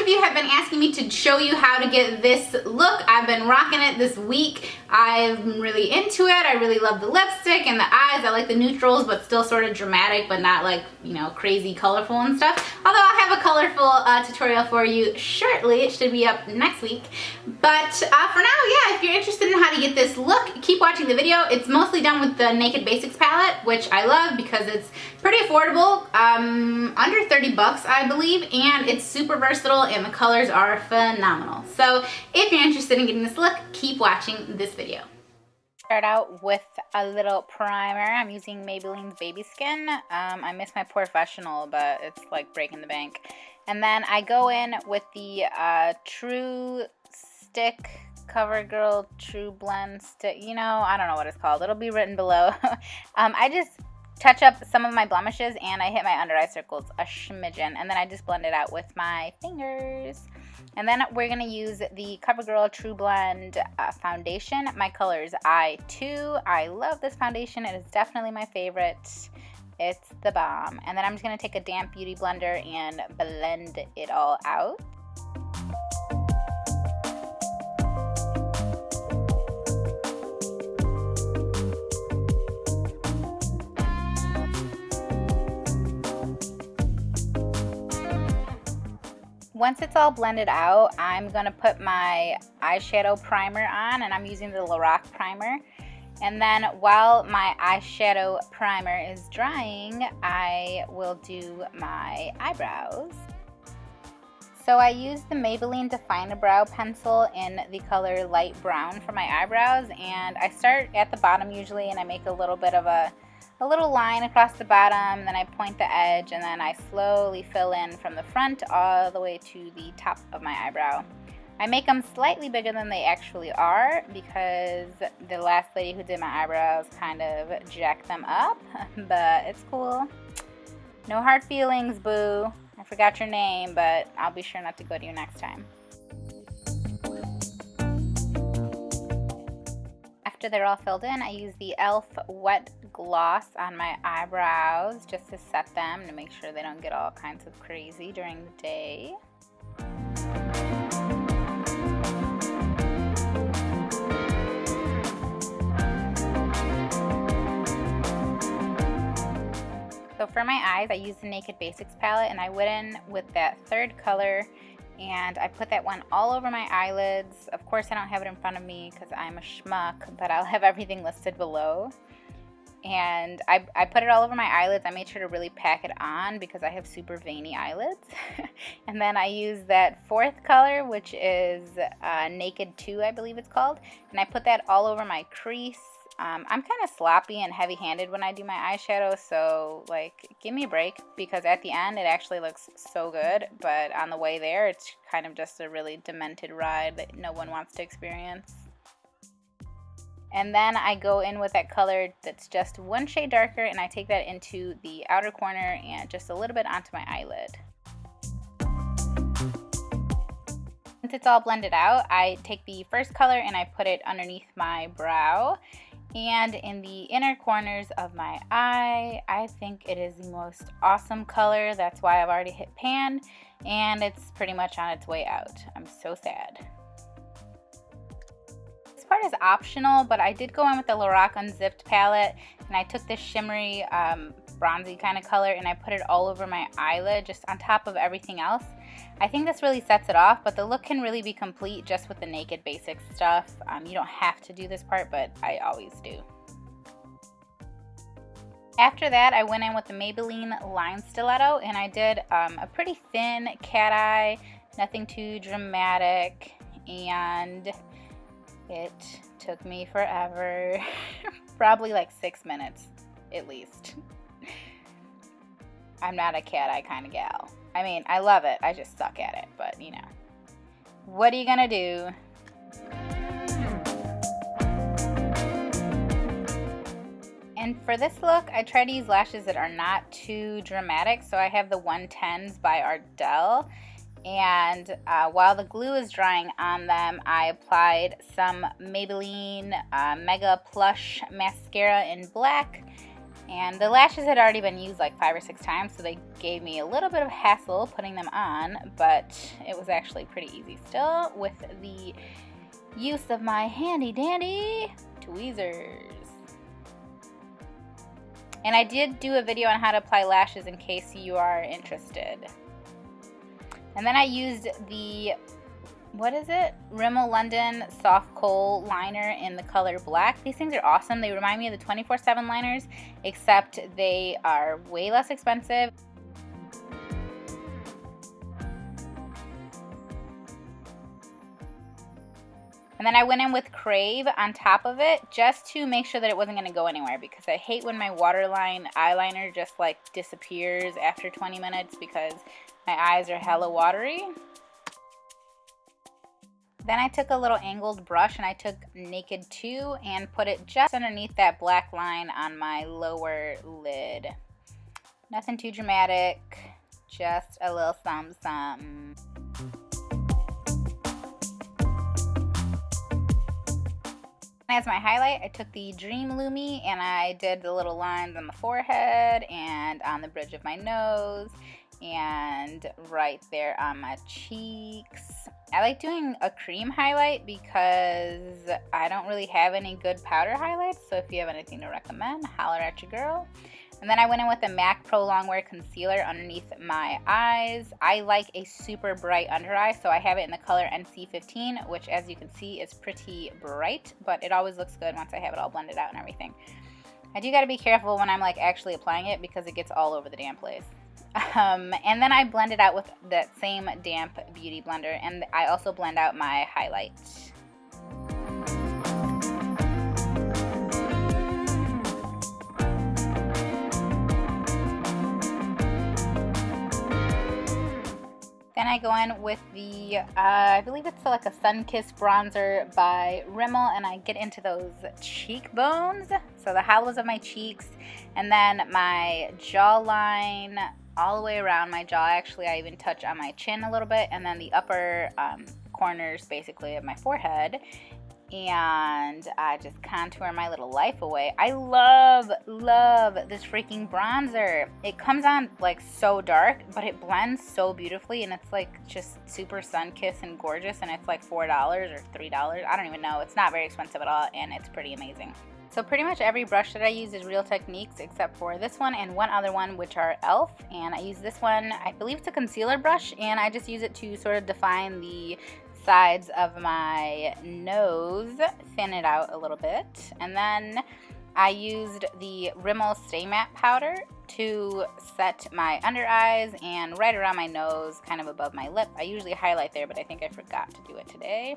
of you have been asking me to show you how to get this look. I've been rocking it this week. I'm really into it. I really love the lipstick and the eyes. I like the neutrals, but still sort of dramatic, but not like, you know, crazy colorful and stuff. Although I'll have a colorful tutorial for you shortly. It should be up next week. But for now, yeah, if you're interested in how to get this look, keep watching the video. It's mostly done with the Naked Basics palette, which I love because it's pretty affordable, under 30 bucks, I believe, and it's super versatile and the colors are phenomenal. So if you're interested in getting this look, keep watching this video. Start out with a little primer. I'm using Maybelline's Baby Skin. I miss my professional, but it's like breaking the bank. And then I go in with the truStick CoverGirl truBLEND stick. You know, I don't know what it's called. It'll be written below. I just touch up some of my blemishes and I hit my under eye circles a smidgen, and then I just blend it out with my fingers. And then we're going to use the CoverGirl truBLEND foundation. My color is I2. I love this foundation. It is definitely my favorite. It's the bomb. And then I'm just going to take a damp beauty blender and blend it all out. Once it's all blended out, I'm going to put my eyeshadow primer on, and I'm using the Lorac primer. And then while my eyeshadow primer is drying, I will do my eyebrows. So I use the Maybelline Define Brow Pencil in the color light brown for my eyebrows, and I start at the bottom usually, and I make a little bit of a little line across the bottom, then I point the edge, and then I slowly fill in from the front all the way to the top of my eyebrow. I make them slightly bigger than they actually are because the last lady who did my eyebrows kind of jacked them up, but it's cool. No hard feelings, boo. I forgot your name, but I'll be sure not to go to you next time. After they're all filled in, I use the e.l.f. wet gloss on my eyebrows just to set them to make sure they don't get all kinds of crazy during the day. So for my eyes, I used the Naked Basics palette, and I went in with that third color, and I put that one all over my eyelids. Of course, I don't have it in front of me because I'm a schmuck, but I'll have everything listed below. And I put it all over my eyelids. I made sure to really pack it on because I have super veiny eyelids. And then I used that fourth color, which is Naked 2, I believe it's called. And I put that all over my crease. I'm kind of sloppy and heavy-handed when I do my eyeshadow, so like give me a break, because at the end it actually looks so good, but on the way there it's kind of just a really demented ride that no one wants to experience. And then I go in with that color that's just one shade darker, and I take that into the outer corner and just a little bit onto my eyelid. Once it's all blended out, I take the first color and I put it underneath my brow and in the inner corners of my eye. I think it is the most awesome color. That's why I've already hit pan, and it's pretty much on its way out. I'm so sad. This part is optional, but I did go in with the Lorac Unzipped palette, and I took this shimmery bronzy kind of color and I put it all over my eyelid, just on top of everything else. I think this really sets it off, but the look can really be complete just with the Naked Basics stuff. You don't have to do this part, but I always do. After that, I went in with the Maybelline Line Stiletto, and I did a pretty thin cat eye, nothing too dramatic, and it took me forever. Probably like 6 minutes, at least. I'm not a cat eye kind of gal. I mean, I love it, I just suck at it, but you know. What are you gonna do? And for this look, I try to use lashes that are not too dramatic, so I have the 110s by Ardell. And while the glue is drying on them, I applied some Maybelline Mega Plush Mascara in black. And the lashes had already been used like 5 or 6 times, so they gave me a little bit of hassle putting them on, but it was actually pretty easy still with the use of my handy dandy tweezers. And I did do a video on how to apply lashes in case you are interested. And then I used the, what is it? Rimmel London Soft Kohl liner in the color black. These things are awesome. They remind me of the 24/7 liners, except they are way less expensive. And then I went in with Crave on top of it just to make sure that it wasn't going to go anywhere, because I hate when my Waterline eyeliner just like disappears after 20 minutes because my eyes are hella watery. Then I took a little angled brush and I took Naked 2 and put it just underneath that black line on my lower lid. Nothing too dramatic, just a little something. As my highlight, I took the Dream Lumi and I did the little lines on the forehead and on the bridge of my nose and right there on my cheeks. I like doing a cream highlight because I don't really have any good powder highlights, so if you have anything to recommend, holler at your girl. And then I went in with the MAC Pro Longwear Concealer underneath my eyes. I like a super bright under eye, so I have it in the color NC15, which as you can see is pretty bright, but it always looks good once I have it all blended out and everything. I do gotta be careful when I'm like actually applying it because it gets all over the damn place. And then I blend it out with that same damp beauty blender, and I also blend out my highlight. Then I go in with the, I believe it's like a Sun-Kissed bronzer by Rimmel, and I get into those cheekbones, so the hollows of my cheeks, and then my jawline all the way around my jaw. Actually, I even touch on my chin a little bit, and then the upper corners, basically, of my forehead. And I just contour my little life away. I love this freaking bronzer. It comes on like so dark, but it blends so beautifully, and it's like just super sun-kissed and gorgeous, and it's like $4 or $3. I don't even know. It's not very expensive at all, and it's pretty amazing. So pretty much every brush that I use is Real Techniques except for this one and one other one, which are e.l.f. And I use this one, I believe it's a concealer brush, and I just use it to sort of define the sides of my nose, thin it out a little bit. And then I used the Rimmel Stay Matte powder to set my under eyes and right around my nose, kind of above my lip. I usually highlight there, but I think I forgot to do it today.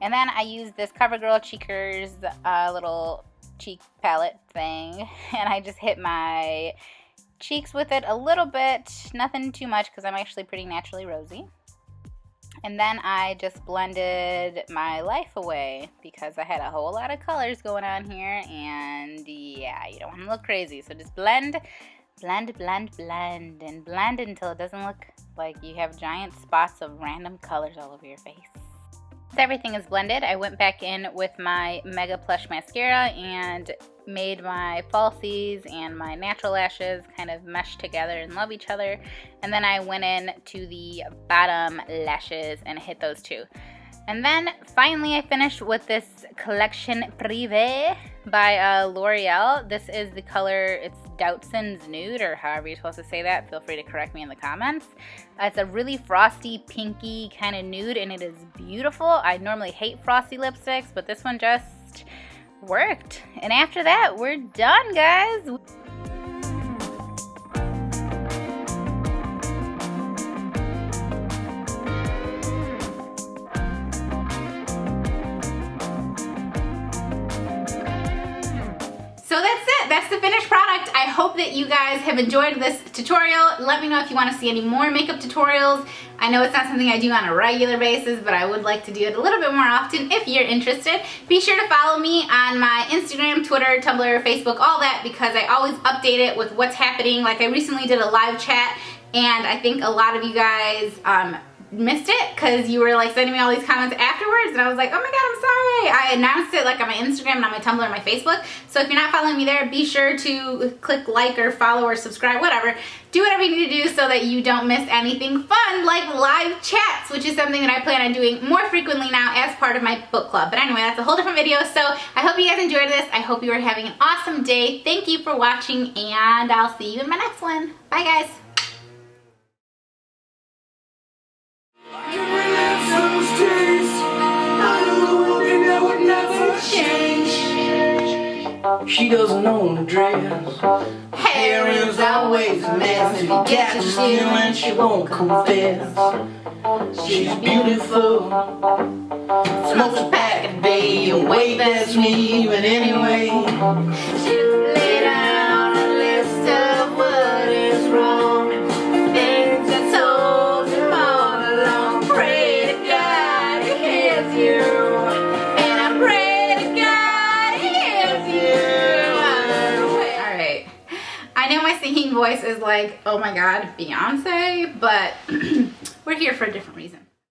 And then I used this CoverGirl Cheekers little cheek palette thing, and I just hit my cheeks with it a little bit, nothing too much because I'm actually pretty naturally rosy. And then I just blended my life away because I had a whole lot of colors going on here, and yeah, you don't want to look crazy, so just blend, blend, blend, blend, and blend until it doesn't look like you have giant spots of random colors all over your face. Once everything is blended, I went back in with my Mega Plush mascara and made my falsies and my natural lashes kind of mesh together and love each other. And then I went in to the bottom lashes and hit those too. And then finally I finished with this collection Privée by L'Oreal. This is the color, it's Doutzen's Nude, or however you're supposed to say that. Feel free to correct me in the comments. It's a really frosty, pinky kind of nude, and it is beautiful. I normally hate frosty lipsticks, but this one just worked. And after that, we're done, guys. So that's it. That's the finished product. I hope that you guys have enjoyed this tutorial. Let me know if you want to see any more makeup tutorials. I know it's not something I do on a regular basis, but I would like to do it a little bit more often if you're interested. Be sure to follow me on my Instagram, Twitter, Tumblr, Facebook, all that, because I always update it with what's happening. Like I recently did a live chat, and I think a lot of you guys missed it because you were like sending me all these comments afterwards, and I was like, oh my god, I'm sorry. I announced it like on my Instagram and on my Tumblr and my Facebook. So if you're not following me there, be sure to click like or follow or subscribe, whatever. Do whatever you need to do so that you don't miss anything fun like live chats, which is something that I plan on doing more frequently now as part of my book club. But anyway, that's a whole different video. So I hope you guys enjoyed this. I hope you are having an awesome day. Thank you for watching, and I'll see you in my next one. Bye guys. She doesn't own a dress. Hair is always a mess. If you catch her stealing, she won't confess. She's beautiful. Smokes a pack a day, and wait, that's me. But anyway, she laid out a list of what is wrong. Things I told you all along. Pray to God he hears you. And I pray to God he hears you. Alright. I know my singing voice is like, oh my god, Beyonce, but we're here for a different reason.